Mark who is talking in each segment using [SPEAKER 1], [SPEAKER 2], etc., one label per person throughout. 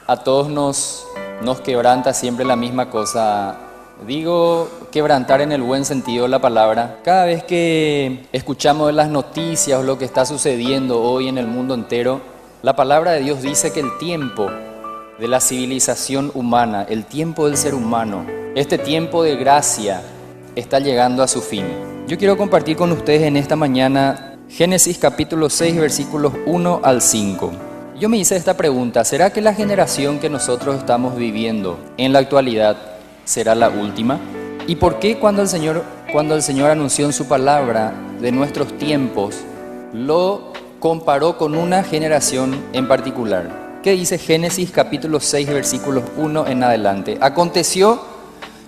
[SPEAKER 1] A todos nos quebranta siempre la misma cosa. Digo quebrantar en el buen sentido de la palabra. Cada vez que escuchamos las noticias o lo que está sucediendo hoy en el mundo entero, la palabra de Dios dice que el tiempo de la civilización humana, el tiempo del ser humano, este tiempo de gracia está llegando a su fin. Yo quiero compartir con ustedes en esta mañana Génesis capítulo 6, versículos 1 al 5. Yo me hice esta pregunta: ¿será que la generación que nosotros estamos viviendo en la actualidad será la última? ¿Y por qué cuando el Señor anunció en su palabra de nuestros tiempos, lo comparó con una generación en particular? ¿Qué dice Génesis capítulo 6, versículos 1 en adelante? Aconteció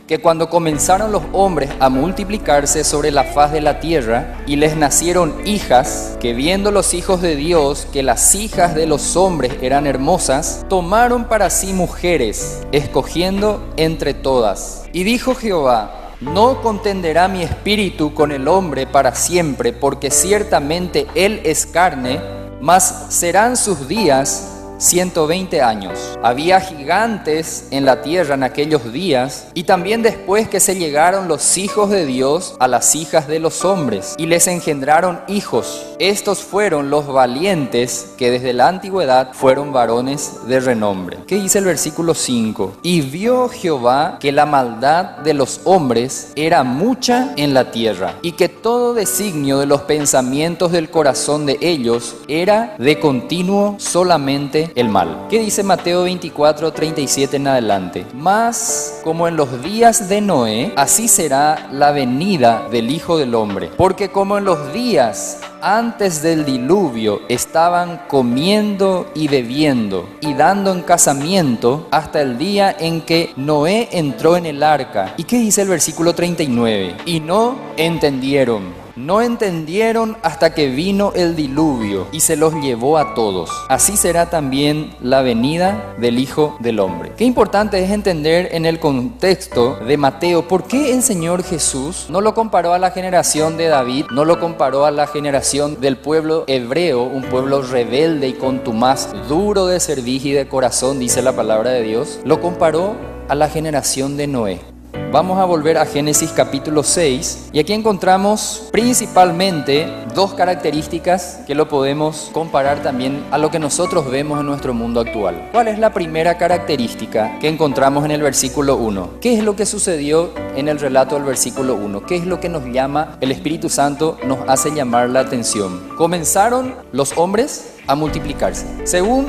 [SPEAKER 1] que cuando comenzaron los hombres a multiplicarse sobre la faz de la tierra y les nacieron hijas, que viendo los hijos de Dios que las hijas de los hombres eran hermosas, tomaron para sí mujeres, escogiendo entre todas. Y dijo Jehová: no contenderá mi espíritu con el hombre para siempre, porque ciertamente él es carne, mas serán sus días 120 años. Había gigantes en la tierra en aquellos días, y también después que se llegaron los hijos de Dios a las hijas de los hombres, y les engendraron hijos. Estos fueron los valientes que desde la antigüedad fueron varones de renombre. ¿Qué dice el versículo 5? Y vio Jehová que la maldad de los hombres era mucha en la tierra, y que todo designio de los pensamientos del corazón de ellos era de continuo solamente el mal. ¿Qué dice Mateo 24, 37 en adelante? Mas como en los días de Noé, así será la venida del Hijo del Hombre. Porque como en los días antes del diluvio estaban comiendo y bebiendo y dando en casamiento hasta el día en que Noé entró en el arca. ¿Y qué dice el versículo 39? Y no entendieron hasta que vino el diluvio y se los llevó a todos. Así será también la venida del Hijo del Hombre. Qué importante es entender en el contexto de Mateo por qué el Señor Jesús no lo comparó a la generación de David, no lo comparó a la generación del pueblo hebreo, un pueblo rebelde y contumaz, duro de cerviz y de corazón, dice la palabra de Dios. Lo comparó a la generación de Noé. Vamos a volver a Génesis capítulo 6 y aquí encontramos principalmente dos características que lo podemos comparar también a lo que nosotros vemos en nuestro mundo actual. ¿Cuál es la primera característica que encontramos en el versículo 1? ¿Qué es lo que sucedió en el relato del versículo 1? ¿Qué es lo que nos llama, el Espíritu Santo nos hace llamar la atención? Comenzaron los hombres a multiplicarse. Según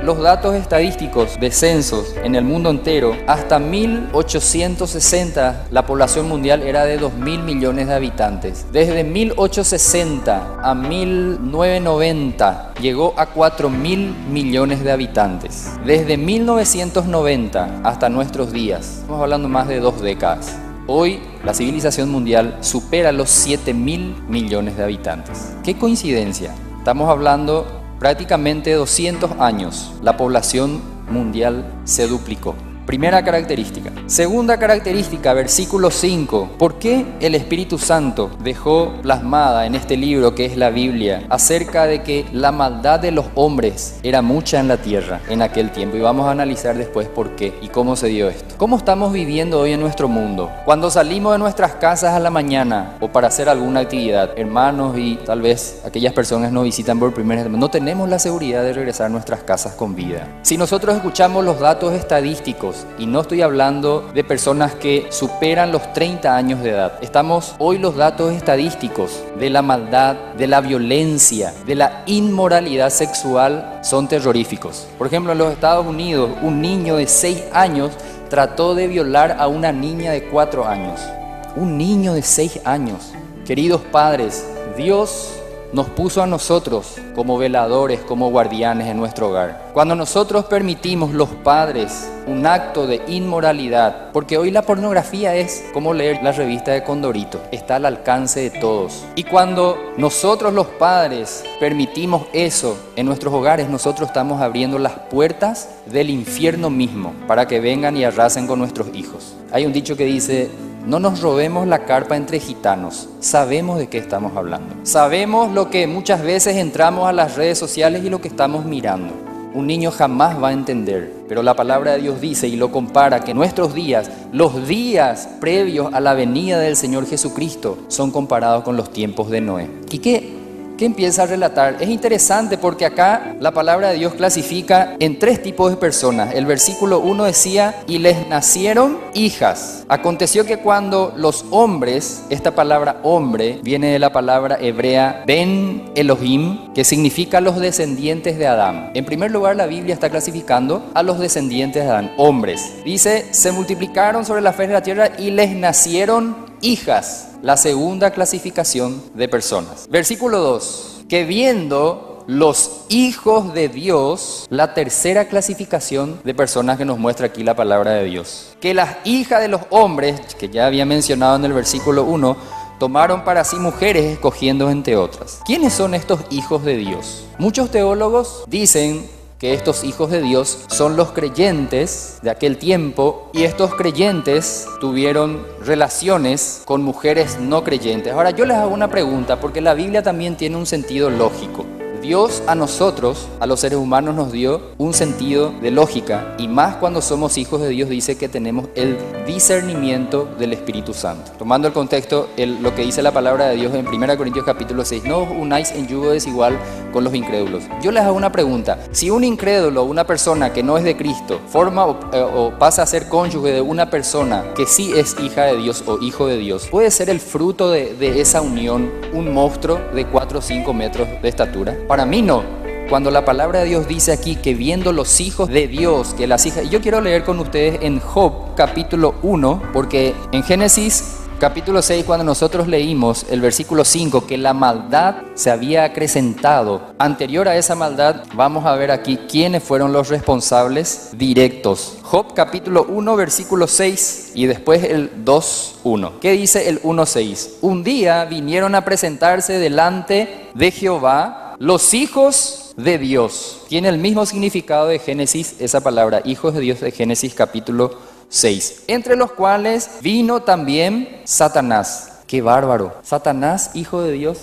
[SPEAKER 1] los datos estadísticos de censos en el mundo entero, hasta 1860 la población mundial era de 2.000 millones de habitantes. Desde 1860 a 1990 llegó a 4.000 millones de habitantes. Desde 1990 hasta nuestros días, estamos hablando más de 2 décadas. Hoy la civilización mundial supera los 7.000 millones de habitantes. ¿Qué coincidencia? Estamos hablando prácticamente 200 años, la población mundial se duplicó. Primera característica. Segunda característica, versículo 5. ¿Por qué el Espíritu Santo dejó plasmada en este libro que es la Biblia acerca de que la maldad de los hombres era mucha en la tierra en aquel tiempo? Y vamos a analizar después por qué y cómo se dio esto. ¿Cómo estamos viviendo hoy en nuestro mundo? Cuando salimos de nuestras casas a la mañana o para hacer alguna actividad, hermanos y tal vez aquellas personas nos visitan por primera vez, no tenemos la seguridad de regresar a nuestras casas con vida. Si nosotros escuchamos los datos estadísticos, y no estoy hablando de personas que superan los 30 años de edad. Estamos hoy los datos estadísticos de la maldad, de la violencia, de la inmoralidad sexual son terroríficos. Por ejemplo, en los Estados Unidos, un niño de 6 años trató de violar a una niña de 4 años. Un niño de 6 años. Queridos padres, Dios nos puso a nosotros como veladores, como guardianes en nuestro hogar. Cuando nosotros permitimos los padres un acto de inmoralidad, porque hoy la pornografía es como leer la revista de Condorito, está al alcance de todos. Y cuando nosotros los padres permitimos eso en nuestros hogares, nosotros estamos abriendo las puertas del infierno mismo para que vengan y arrasen con nuestros hijos. Hay un dicho que dice: no nos robemos la carpa entre gitanos. Sabemos de qué estamos hablando. Sabemos lo que muchas veces entramos a las redes sociales y lo que estamos mirando. Un niño jamás va a entender, Pero la palabra de Dios dice y lo compara que nuestros días, los días previos a la venida del Señor Jesucristo, son comparados con los tiempos de Noé. ¿Y qué empieza a relatar? Es interesante porque acá la palabra de Dios clasifica en 3 tipos de personas. El versículo 1 decía, y les nacieron hijas. Aconteció que cuando los hombres, esta palabra hombre viene de la palabra hebrea Ben Elohim, que significa los descendientes de Adán. En primer lugar, la Biblia está clasificando a los descendientes de Adán, hombres. Dice, se multiplicaron sobre la faz de la tierra y les nacieron hijas. La segunda clasificación de personas. Versículo 2. Que viendo los hijos de Dios, la tercera clasificación de personas que nos muestra aquí la palabra de Dios. Que las hijas de los hombres, que ya había mencionado en el versículo 1, tomaron para sí mujeres escogiendo entre otras. ¿Quiénes son estos hijos de Dios? Muchos teólogos dicen que estos hijos de Dios son los creyentes de aquel tiempo y estos creyentes tuvieron relaciones con mujeres no creyentes. Ahora yo les hago una pregunta porque la Biblia también tiene un sentido lógico. Dios a nosotros, a los seres humanos, nos dio un sentido de lógica y más cuando somos hijos de Dios dice que tenemos el discernimiento del Espíritu Santo. Tomando el contexto, lo que dice la palabra de Dios en 1 Corintios capítulo 6, no os unáis en yugo desigual con los incrédulos. Yo les hago una pregunta, si un incrédulo, una persona que no es de Cristo, forma o pasa a ser cónyuge de una persona que sí es hija de Dios o hijo de Dios, ¿puede ser el fruto de esa unión un monstruo de 4 o 5 metros de estatura? Para mí no. Cuando la palabra de Dios dice aquí que viendo los hijos de Dios, que las hijas... Yo quiero leer con ustedes en Job capítulo 1, porque en Génesis capítulo 6, cuando nosotros leímos el versículo 5, que la maldad se había acrecentado. Anterior a esa maldad, vamos a ver aquí quiénes fueron los responsables directos. Job capítulo 1, versículo 6 y después el 2:1. ¿Qué dice el 1:6? Un día vinieron a presentarse delante de Jehová los hijos de Dios. Tiene el mismo significado de Génesis, esa palabra, hijos de Dios de Génesis capítulo 6. Entre los cuales vino también Satanás. ¡Qué bárbaro! Satanás, hijo de Dios.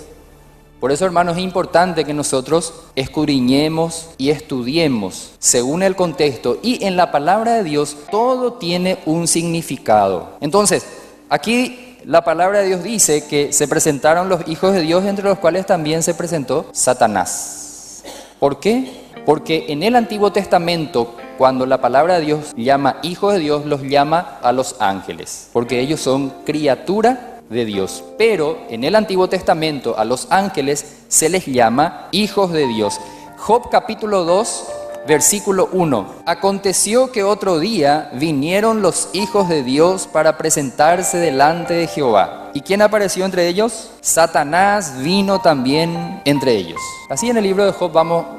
[SPEAKER 1] Por eso, hermanos, es importante que nosotros escudriñemos y estudiemos según el contexto. Y en la palabra de Dios todo tiene un significado. Entonces, aquí la palabra de Dios dice que se presentaron los hijos de Dios, entre los cuales también se presentó Satanás. ¿Por qué? Porque en el Antiguo Testamento, cuando la palabra de Dios llama hijos de Dios, los llama a los ángeles, porque ellos son criatura de Dios. Pero en el Antiguo Testamento a los ángeles se les llama hijos de Dios. Job capítulo 2, versículo 1. Aconteció que otro día vinieron los hijos de Dios para presentarse delante de Jehová. ¿Y quién apareció entre ellos? Satanás vino también entre ellos. Así en el libro de Job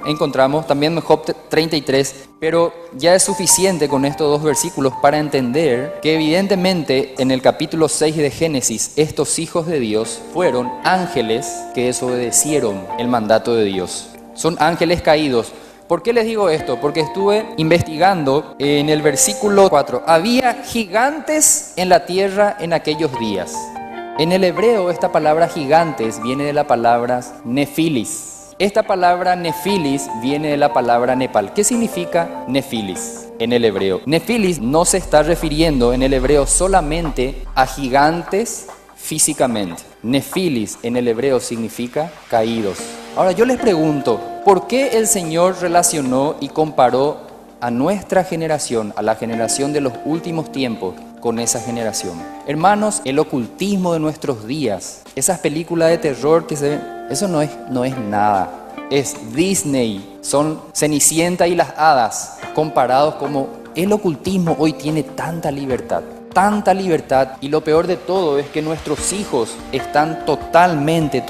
[SPEAKER 1] encontramos también en Job 33, pero ya es suficiente con estos 2 versículos para entender que evidentemente en el capítulo 6 de Génesis estos hijos de Dios fueron ángeles que desobedecieron el mandato de Dios. Son ángeles caídos. ¿Por qué les digo esto? Porque estuve investigando en el versículo 4. Había gigantes en la tierra en aquellos días. En el hebreo esta palabra gigantes viene de la palabra nefilis. Esta palabra nefilis viene de la palabra nepal. ¿Qué significa nefilis en el hebreo? Nefilis no se está refiriendo en el hebreo solamente a gigantes físicamente. Nefilis en el hebreo significa caídos. Ahora yo les pregunto, ¿por qué el Señor relacionó y comparó a nuestra generación, a la generación de los últimos tiempos, con esa generación? Hermanos, el ocultismo de nuestros días, esas películas de terror que se ven, eso no es nada. Es Disney, son Cenicienta y las hadas, comparados como el ocultismo hoy tiene tanta libertad, y lo peor de todo es que nuestros hijos están totalmente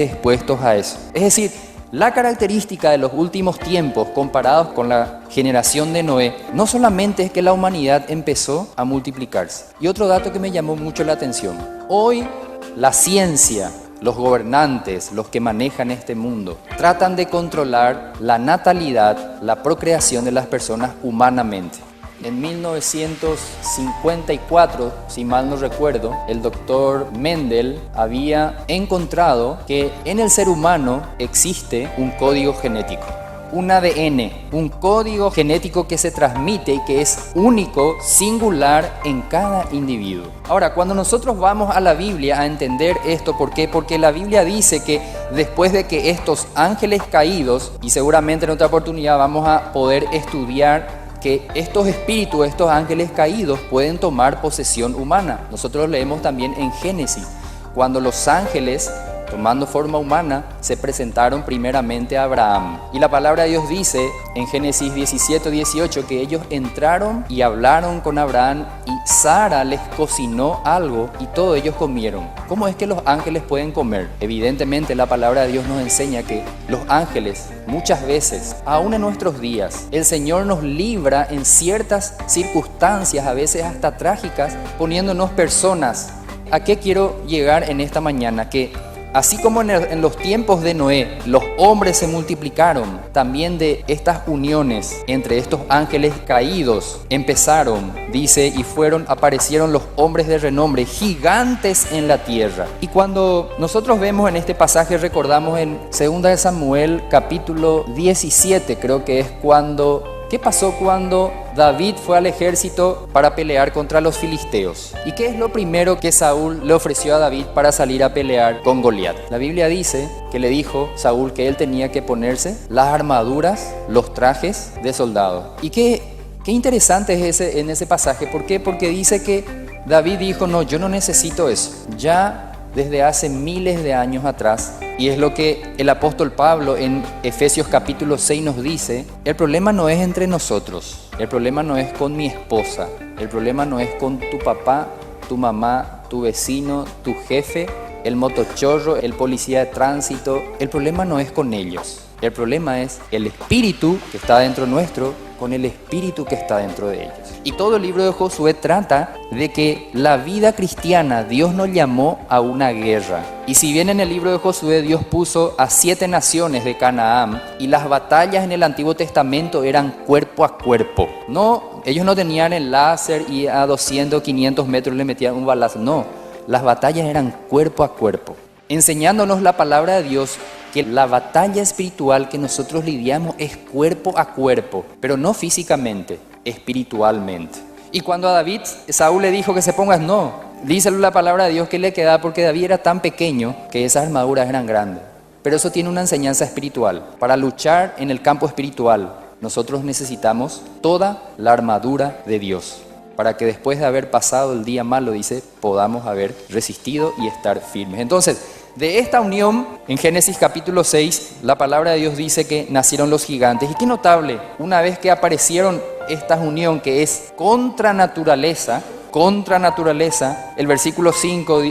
[SPEAKER 1] expuestos a eso. Es decir, la característica de los últimos tiempos comparados con la generación de Noé no solamente es que la humanidad empezó a multiplicarse. Y otro dato que me llamó mucho la atención, hoy la ciencia, los gobernantes, los que manejan este mundo, tratan de controlar la natalidad, la procreación de las personas humanamente. En 1954, si mal no recuerdo, el doctor Mendel había encontrado que en el ser humano existe un código genético. un ADN, un código genético que se transmite y que es único, singular en cada individuo. Ahora, cuando nosotros vamos a la Biblia a entender esto, ¿por qué? Porque la Biblia dice que después de que estos ángeles caídos, y seguramente en otra oportunidad vamos a poder estudiar que estos espíritus, estos ángeles caídos pueden tomar posesión humana. Nosotros leemos también en Génesis, cuando los ángeles, tomando forma humana, se presentaron primeramente a Abraham. Y la palabra de Dios dice en Génesis 17:18 que ellos entraron y hablaron con Abraham y Sara les cocinó algo y todos ellos comieron. ¿Cómo es que los ángeles pueden comer? Evidentemente la palabra de Dios nos enseña que los ángeles muchas veces, aún en nuestros días, el Señor nos libra en ciertas circunstancias, a veces hasta trágicas, poniéndonos personas. ¿A qué quiero llegar en esta mañana? Que así como en los tiempos de Noé, los hombres se multiplicaron, también de estas uniones entre estos ángeles caídos empezaron, dice, y aparecieron los hombres de renombre, gigantes en la tierra. Y cuando nosotros vemos en este pasaje, recordamos en 2 de Samuel capítulo 17, creo que es cuando... ¿Qué pasó cuando David fue al ejército para pelear contra los filisteos? ¿Y qué es lo primero que Saúl le ofreció a David para salir a pelear con Goliat? La Biblia dice que le dijo Saúl que él tenía que ponerse las armaduras, los trajes de soldado. Y qué interesante es en ese pasaje. ¿Por qué? Porque dice que David dijo, no, yo no necesito eso. Ya desde hace miles de años atrás, y es lo que el apóstol Pablo en Efesios capítulo 6 nos dice, el problema no es entre nosotros, el problema no es con mi esposa, el problema no es con tu papá, tu mamá, tu vecino, tu jefe, el motochorro, el policía de tránsito, el problema no es con ellos, el problema es el espíritu que está dentro nuestro con el espíritu que está dentro de ellos. Y todo el libro de Josué trata de que la vida cristiana, Dios nos llamó a una guerra. Y si bien en el libro de Josué Dios puso a 7 naciones de Canaán y las batallas en el Antiguo Testamento eran cuerpo a cuerpo. No, ellos no tenían el láser y a 200, 500 metros le metían un balazo. No, las batallas eran cuerpo a cuerpo. Enseñándonos la palabra de Dios que la batalla espiritual que nosotros lidiamos es cuerpo a cuerpo, pero no físicamente, espiritualmente. Y cuando a David, Saúl le dijo que se ponga, no, dice la palabra de Dios que le quedaba porque David era tan pequeño que esas armaduras eran grandes. Pero eso tiene una enseñanza espiritual. Para luchar en el campo espiritual, nosotros necesitamos toda la armadura de Dios, para que después de haber pasado el día malo, dice, podamos haber resistido y estar firmes. Entonces, de esta unión, en Génesis capítulo 6, la palabra de Dios dice que nacieron los gigantes. Y qué notable, una vez que aparecieron esta unión que es contra naturaleza, el versículo 5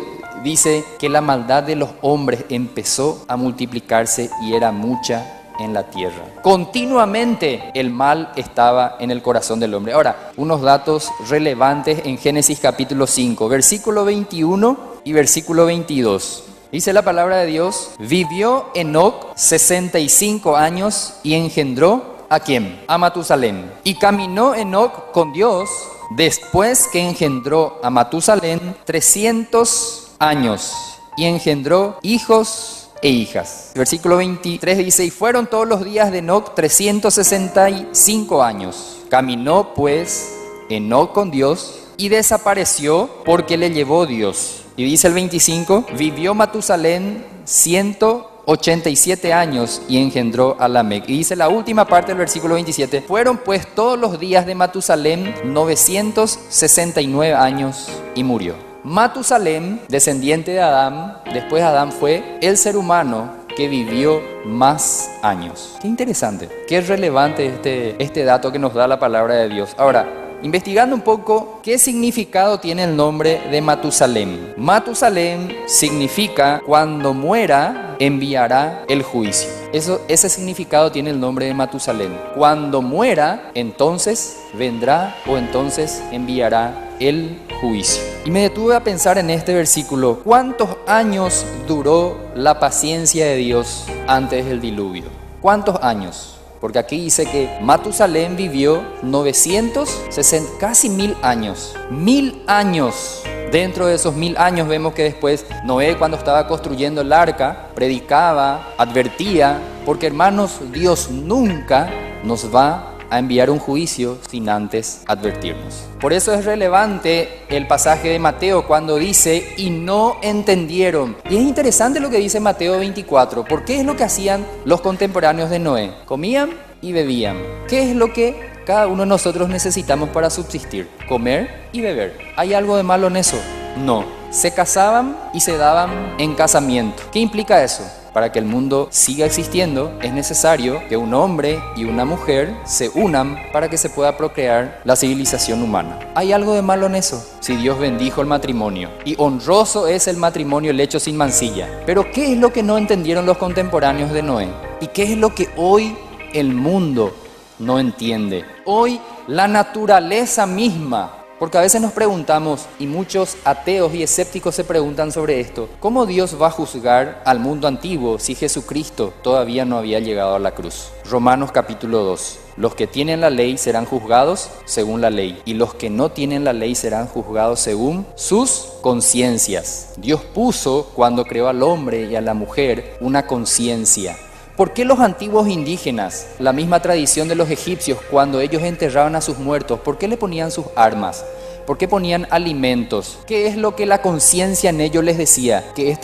[SPEAKER 1] dice que la maldad de los hombres empezó a multiplicarse y era mucha en la tierra. Continuamente el mal estaba en el corazón del hombre. Ahora, unos datos relevantes en Génesis capítulo 5, versículo 21 y versículo 22. Dice la palabra de Dios, vivió Enoc 65 años y engendró ¿a quién? A Matusalén. Y caminó Enoc con Dios después que engendró a Matusalén 300 años y engendró hijos e hijas. Versículo 23 dice, y fueron todos los días de Enoc 365 años. Caminó pues Enoc con Dios y desapareció porque le llevó Dios. Y dice el 25, vivió Matusalén 187 años y engendró a Lamec. Y dice la última parte del versículo 27, fueron pues todos los días de Matusalén 969 años y murió. Matusalén, descendiente de Adán, después Adán fue el ser humano que vivió más años. Qué interesante, qué relevante este dato que nos da la palabra de Dios. Ahora, investigando un poco qué significado tiene el nombre de Matusalén. Matusalén significa cuando muera enviará el juicio. Ese significado tiene el nombre de Matusalén. Cuando muera, entonces vendrá o entonces enviará el juicio. Y me detuve a pensar en este versículo, ¿cuántos años duró la paciencia de Dios antes del diluvio? ¿Cuántos años? Porque aquí dice que Matusalén vivió 960, casi 1000 años. 1000 años. Dentro de esos 1000 años vemos que después Noé, cuando estaba construyendo el arca, predicaba, advertía Porque hermanos, Dios nunca nos va a enviar un juicio sin antes advertirnos. Por eso es relevante el pasaje de Mateo cuando dice, y no entendieron. Y es interesante lo que dice Mateo 24, porque es lo que hacían los contemporáneos de Noé. Comían y bebían. ¿Qué es lo que cada uno de nosotros necesitamos para subsistir? Comer y beber. ¿Hay algo de malo en eso? No. Se casaban y se daban en casamiento. ¿Qué implica eso? Para que el mundo siga existiendo, es necesario que un hombre y una mujer se unan para que se pueda procrear la civilización humana. ¿Hay algo de malo en eso? Si Dios bendijo el matrimonio, y honroso es el matrimonio, el hecho sin mancilla. Pero ¿qué es lo que no entendieron los contemporáneos de Noé? ¿Y qué es lo que hoy el mundo no entiende? Hoy la naturaleza misma. Porque a veces nos preguntamos, y muchos ateos y escépticos se preguntan sobre esto, ¿cómo Dios va a juzgar al mundo antiguo si Jesucristo todavía no había llegado a la cruz? Romanos capítulo 2. Los que tienen la ley serán juzgados según la ley, y los que no tienen la ley serán juzgados según sus conciencias. Dios puso, cuando creó al hombre y a la mujer, una conciencia. ¿Por qué los antiguos indígenas, la misma tradición de los egipcios, cuando ellos enterraban a sus muertos, por qué le ponían sus armas? ¿Por qué ponían alimentos? ¿Qué es lo que la conciencia en ellos les decía? Que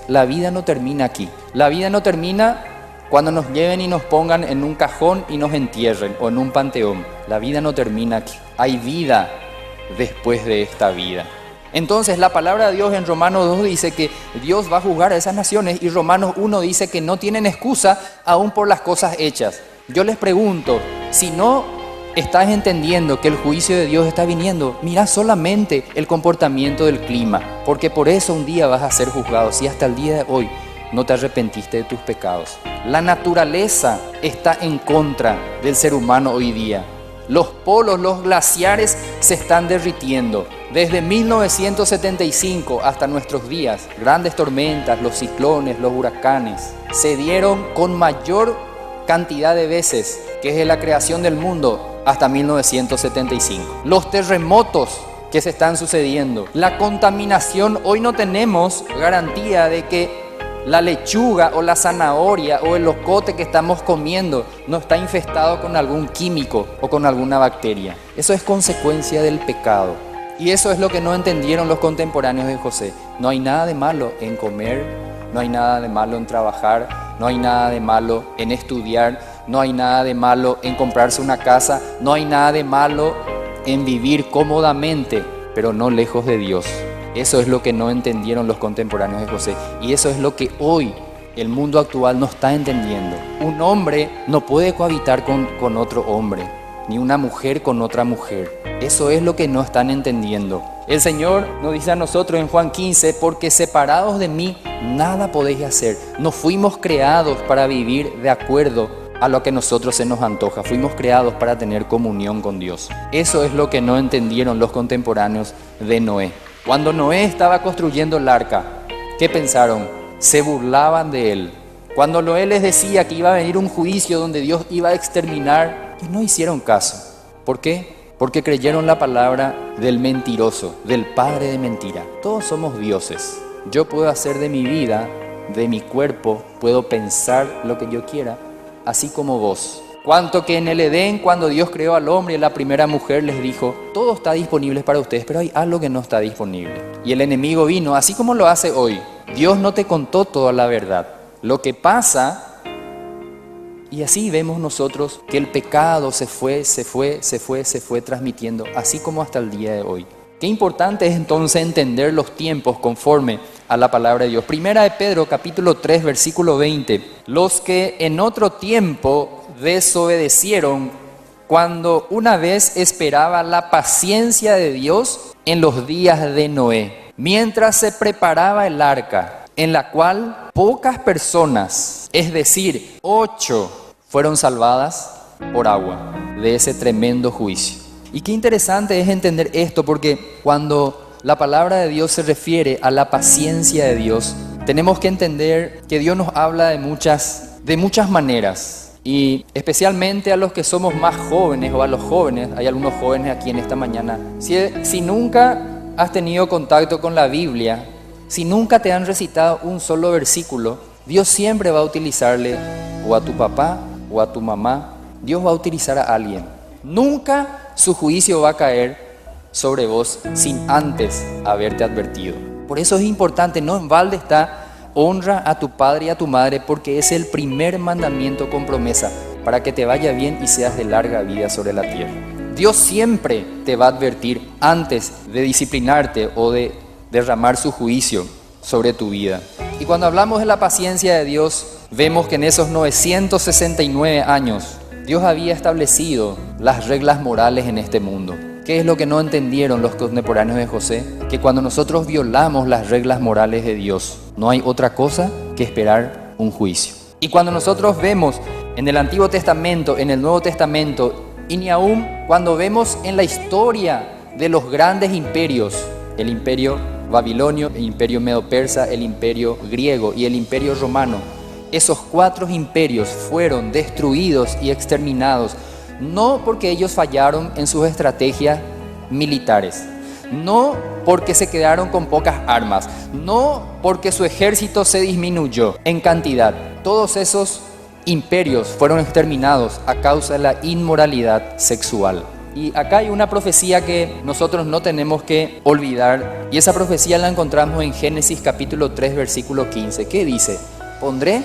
[SPEAKER 1] la vida no termina aquí. La vida no termina cuando nos lleven y nos pongan en un cajón y nos entierren, o en un panteón. La vida no termina aquí. Hay vida después de esta vida. Entonces la palabra de Dios en Romanos 2 dice que Dios va a juzgar a esas naciones, y Romanos 1 dice que no tienen excusa aún por las cosas hechas. Yo les pregunto, si no estás entendiendo que el juicio de Dios está viniendo, mira solamente el comportamiento del clima, porque por eso un día vas a ser juzgado si hasta el día de hoy no te arrepentiste de tus pecados. La naturaleza está en contra del ser humano hoy día. Los polos, los glaciares se están derritiendo. Desde 1975 hasta nuestros días, grandes tormentas, los ciclones, los huracanes, se dieron con mayor cantidad de veces que desde la creación del mundo hasta 1975. Los terremotos que se están sucediendo, la contaminación, hoy no tenemos garantía de que la lechuga o la zanahoria o el locote que estamos comiendo no está infestado con algún químico o con alguna bacteria. Eso es consecuencia del pecado. Y eso es lo que no entendieron los contemporáneos de José. No hay nada de malo en comer, no hay nada de malo en trabajar, no hay nada de malo en estudiar, no hay nada de malo en comprarse una casa, no hay nada de malo en vivir cómodamente, pero no lejos de Dios. Eso es lo que no entendieron los contemporáneos de José, y eso es lo que hoy el mundo actual no está entendiendo. Un hombre no puede cohabitar con otro hombre, ni una mujer con otra mujer. Eso es lo que no están entendiendo. El Señor nos dice a nosotros en Juan 15, porque separados de mí nada podéis hacer. No fuimos creados para vivir de acuerdo a lo que a nosotros se nos antoja. Fuimos creados para tener comunión con Dios. Eso es lo que no entendieron los contemporáneos de Noé. Cuando Noé estaba construyendo el arca, ¿qué pensaron? Se burlaban de él. Cuando Noé les decía que iba a venir un juicio donde Dios iba a exterminar, y no hicieron caso. ¿Por qué? Porque creyeron la palabra del mentiroso, del padre de mentira. Todos somos dioses. Yo puedo hacer de mi vida, de mi cuerpo, puedo pensar lo que yo quiera, así como vos. Cuanto que en el Edén, cuando Dios creó al hombre y la primera mujer, les dijo, todo está disponible para ustedes, pero hay algo que no está disponible. Y el enemigo vino, así como lo hace hoy. Dios no te contó toda la verdad. Lo que pasa, y así vemos nosotros que el pecado se fue transmitiendo, así como hasta el día de hoy. Qué importante es entonces entender los tiempos conforme a la palabra de Dios. Primera de Pedro, capítulo 3, versículo 20. Los que en otro tiempo desobedecieron, cuando una vez esperaba la paciencia de Dios en los días de Noé, mientras se preparaba el arca, en la cual pocas personas, es decir, 8, fueron salvadas por agua de ese tremendo juicio. Y qué interesante es entender esto, porque cuando la palabra de Dios se refiere a la paciencia de Dios, tenemos que entender que Dios nos habla de muchas maneras. Y especialmente a los que somos más jóvenes o a los jóvenes, hay algunos jóvenes aquí en esta mañana, si nunca has tenido contacto con la Biblia, si nunca te han recitado un solo versículo, Dios siempre va a utilizarle o a tu papá o a tu mamá. Dios va a utilizar a alguien. Nunca su juicio va a caer sobre vos sin antes haberte advertido. Por eso es importante, no en balde está: honra a tu padre y a tu madre, porque es el primer mandamiento con promesa para que te vaya bien y seas de larga vida sobre la tierra. Dios siempre te va a advertir antes de disciplinarte o de derramar su juicio sobre tu vida. Y cuando hablamos de la paciencia de Dios, vemos que en esos 969 años Dios había establecido las reglas morales en este mundo. ¿Qué es lo que no entendieron los contemporáneos de José? Que cuando nosotros violamos las reglas morales de Dios, no hay otra cosa que esperar un juicio. Y cuando nosotros vemos en el Antiguo Testamento, en el Nuevo Testamento, y ni aún cuando vemos en la historia de los grandes imperios, el imperio babilonio, el imperio medo-persa, el imperio griego y el imperio romano, esos 4 imperios fueron destruidos y exterminados, no porque ellos fallaron en sus estrategias militares, no porque se quedaron con pocas armas, no porque su ejército se disminuyó en cantidad. Todos esos imperios fueron exterminados a causa de la inmoralidad sexual. Y acá hay una profecía que nosotros no tenemos que olvidar, y esa profecía la encontramos en Génesis capítulo 3 versículo 15, que dice: pondré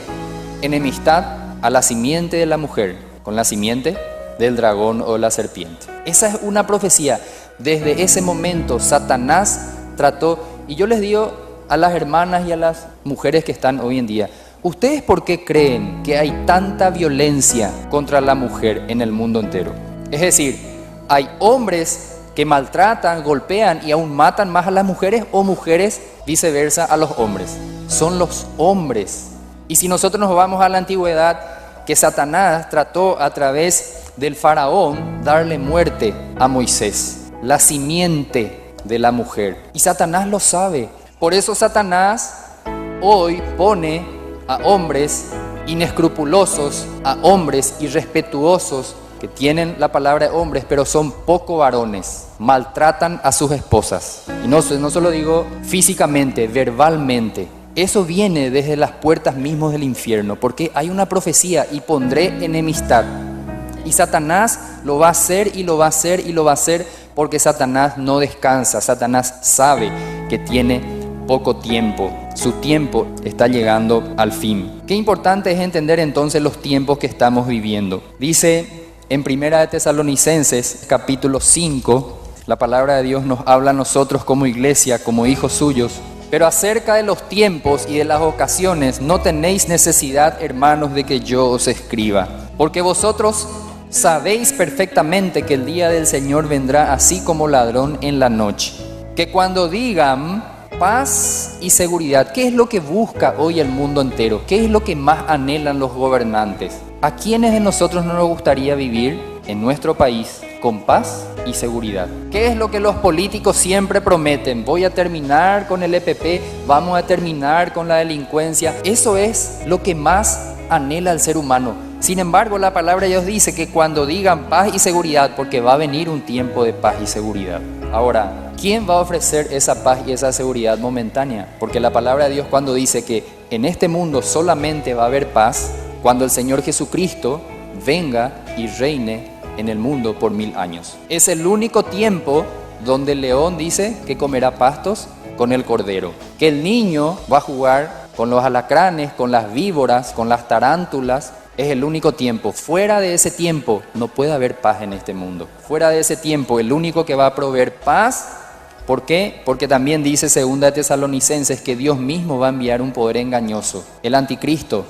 [SPEAKER 1] enemistad a la simiente de la mujer con la simiente del dragón o la serpiente. Esa es una profecía. Desde ese momento Satanás trató, y yo les digo a las hermanas y a las mujeres que están hoy en día: ¿ustedes por qué creen que hay tanta violencia contra la mujer en el mundo entero? Es decir, ¿hay hombres que maltratan, golpean y aún matan más a las mujeres, o mujeres viceversa a los hombres? Son los hombres. Y si nosotros nos vamos a la antigüedad, que Satanás trató a través del faraón darle muerte a Moisés, la simiente de la mujer. Y Satanás lo sabe. Por eso Satanás hoy pone a hombres inescrupulosos, a hombres irrespetuosos, que tienen la palabra de hombres, pero son poco varones, maltratan a sus esposas. Y no solo digo físicamente, verbalmente. Eso viene desde las puertas mismas del infierno, porque hay una profecía: y pondré enemistad. Y Satanás lo va a hacer y lo va a hacer y lo va a hacer, porque Satanás no descansa. Satanás sabe que tiene poco tiempo. Su tiempo está llegando al fin. Qué importante es entender entonces los tiempos que estamos viviendo. Dice en 1 de Tesalonicenses capítulo 5, la palabra de Dios nos habla a nosotros como iglesia, como hijos suyos: pero acerca de los tiempos y de las ocasiones no tenéis necesidad, hermanos, de que yo os escriba, porque vosotros sabéis perfectamente que el día del Señor vendrá así como ladrón en la noche. Que cuando digan paz y seguridad, ¿qué es lo que busca hoy el mundo entero? ¿Qué es lo que más anhelan los gobernantes? ¿A quiénes de nosotros no nos gustaría vivir en nuestro país con paz y seguridad? ¿Qué es lo que los políticos siempre prometen? Voy a terminar con el EPP, vamos a terminar con la delincuencia. Eso es lo que más anhela el ser humano. Sin embargo, la palabra de Dios dice que cuando digan paz y seguridad, porque va a venir un tiempo de paz y seguridad. Ahora, ¿quién va a ofrecer esa paz y esa seguridad momentánea? Porque la palabra de Dios, cuando dice que en este mundo solamente va a haber paz cuando el Señor Jesucristo venga y reine en el mundo por 1000 años. Es el único tiempo donde el león dice que comerá pastos con el cordero, que el niño va a jugar con los alacranes, con las víboras, con las tarántulas. Es el único tiempo. Fuera de ese tiempo no puede haber paz en este mundo. Fuera de ese tiempo, el único que va a proveer paz, ¿por qué? Porque también dice 2 de Tesalonicenses que Dios mismo va a enviar un poder engañoso. El anticristo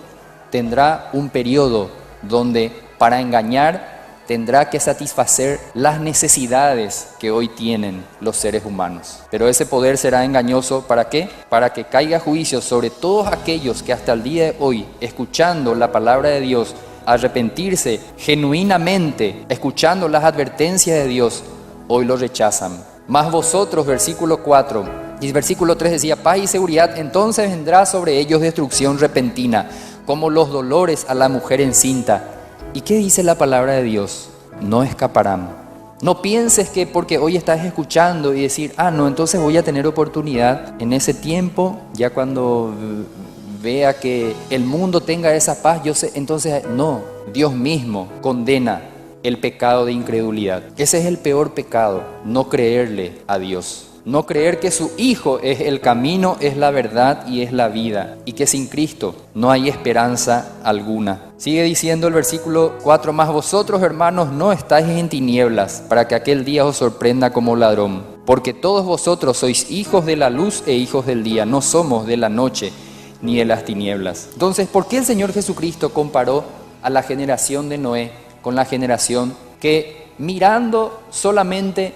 [SPEAKER 1] tendrá un periodo donde para engañar tendrá que satisfacer las necesidades que hoy tienen los seres humanos. Pero ese poder será engañoso, ¿para qué? Para que caiga juicio sobre todos aquellos que hasta el día de hoy, escuchando la palabra de Dios, arrepentirse genuinamente, escuchando las advertencias de Dios, hoy lo rechazan. Mas vosotros, versículo 4 y versículo 3 decía: paz y seguridad, entonces vendrá sobre ellos destrucción repentina, como los dolores a la mujer encinta. ¿Y qué dice la palabra de Dios? No escaparán. No pienses que porque hoy estás escuchando y decir, no, entonces voy a tener oportunidad en ese tiempo, ya cuando vea que el mundo tenga esa paz, yo sé, entonces no, Dios mismo condena el pecado de incredulidad. Ese es el peor pecado, no creerle a Dios. No creer que su Hijo es el camino, es la verdad y es la vida, y que sin Cristo no hay esperanza alguna. Sigue diciendo el versículo 4, mas vosotros, hermanos, no estáis en tinieblas, para que aquel día os sorprenda como ladrón. Porque todos vosotros sois hijos de la luz e hijos del día, no somos de la noche ni de las tinieblas. Entonces, ¿por qué el Señor Jesucristo comparó a la generación de Noé con la generación que, mirando solamente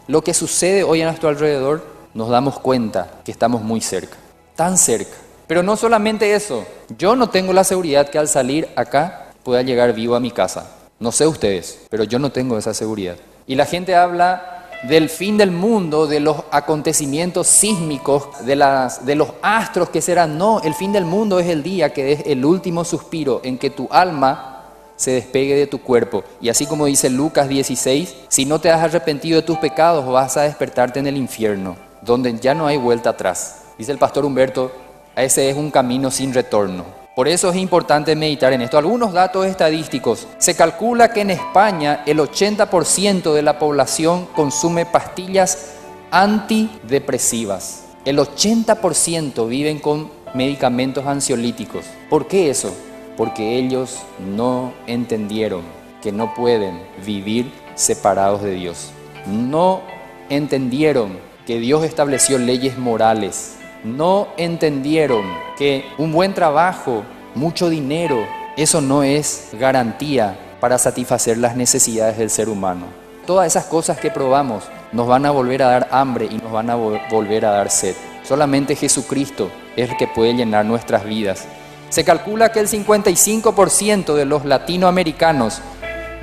[SPEAKER 1] lo que sucede hoy a nuestro alrededor, nos damos cuenta que estamos muy cerca, tan cerca? Pero no solamente eso, yo no tengo la seguridad que al salir acá pueda llegar vivo a mi casa. No sé ustedes, pero yo no tengo esa seguridad. Y la gente habla del fin del mundo, de los acontecimientos sísmicos, de los astros que serán. No, el fin del mundo es el día que es el último suspiro en que tu alma se despegue de tu cuerpo. Y así como dice Lucas 16, si no te has arrepentido de tus pecados, vas a despertarte en el infierno, donde ya no hay vuelta atrás. Dice el pastor Humberto, ese es un camino sin retorno. Por eso es importante meditar en esto. Algunos datos estadísticos. Se calcula que en España el 80% de la población consume pastillas antidepresivas. El 80% viven con medicamentos ansiolíticos. ¿Por qué eso? Porque ellos no entendieron que no pueden vivir separados de Dios. No entendieron que Dios estableció leyes morales. No entendieron que un buen trabajo, mucho dinero, eso no es garantía para satisfacer las necesidades del ser humano. Todas esas cosas que probamos nos van a volver a dar hambre y nos van a volver a dar sed. Solamente Jesucristo es el que puede llenar nuestras vidas. Se calcula que el 55% de los latinoamericanos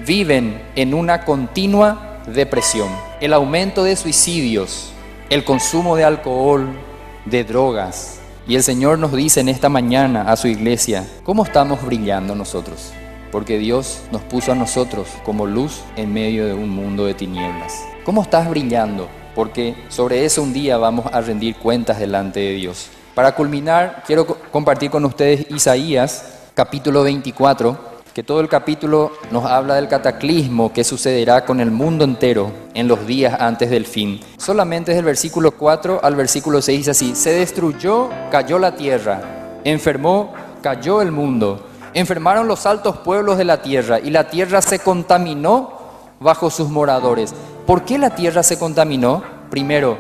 [SPEAKER 1] viven en una continua depresión. El aumento de suicidios, el consumo de alcohol, de drogas. Y el Señor nos dice en esta mañana a su iglesia, ¿cómo estamos brillando nosotros? Porque Dios nos puso a nosotros como luz en medio de un mundo de tinieblas. ¿Cómo estás brillando? Porque sobre eso un día vamos a rendir cuentas delante de Dios. Para culminar, quiero compartir con ustedes Isaías, capítulo 24, que todo el capítulo nos habla del cataclismo que sucederá con el mundo entero en los días antes del fin. Solamente desde el versículo 4 al versículo 6 dice así: se destruyó, cayó la tierra, enfermó, cayó el mundo, enfermaron los altos pueblos de la tierra y la tierra se contaminó bajo sus moradores. ¿Por qué la tierra se contaminó? Primero,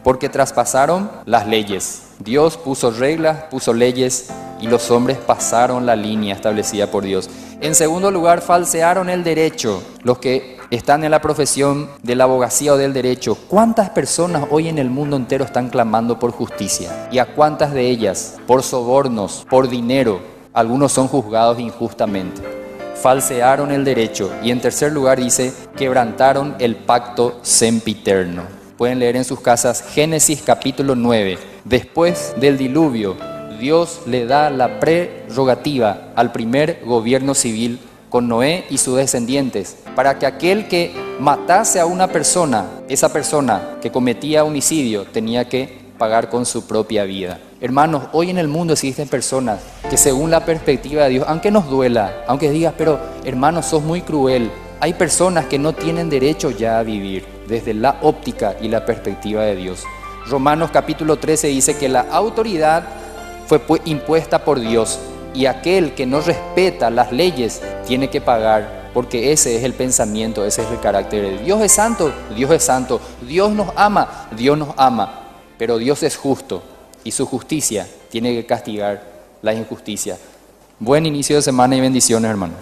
[SPEAKER 1] porque traspasaron las leyes. Dios puso reglas, puso leyes y los hombres pasaron la línea establecida por Dios. En segundo lugar, falsearon el derecho. Los que están en la profesión de la abogacía o del derecho, ¿cuántas personas hoy en el mundo entero están clamando por justicia? ¿Y a cuántas de ellas, por sobornos, por dinero, algunos son juzgados injustamente? Falsearon el derecho. Y en tercer lugar dice, quebrantaron el pacto sempiterno. Pueden leer en sus casas Génesis capítulo 9. Después del diluvio, Dios le da la prerrogativa al primer gobierno civil con Noé y sus descendientes, para que aquel que matase a una persona, esa persona que cometía homicidio, tenía que pagar con su propia vida. Hermanos, hoy en el mundo existen personas que según la perspectiva de Dios, aunque nos duela, aunque digas, pero hermanos, sos muy cruel, hay personas que no tienen derecho ya a vivir desde la óptica y la perspectiva de Dios. Romanos capítulo 13 dice que la autoridad fue impuesta por Dios y aquel que no respeta las leyes tiene que pagar, porque ese es el pensamiento, ese es el carácter de Dios. Dios es santo, Dios es santo, Dios nos ama, pero Dios es justo y su justicia tiene que castigar la injusticia. Buen inicio de semana y bendiciones, hermanos.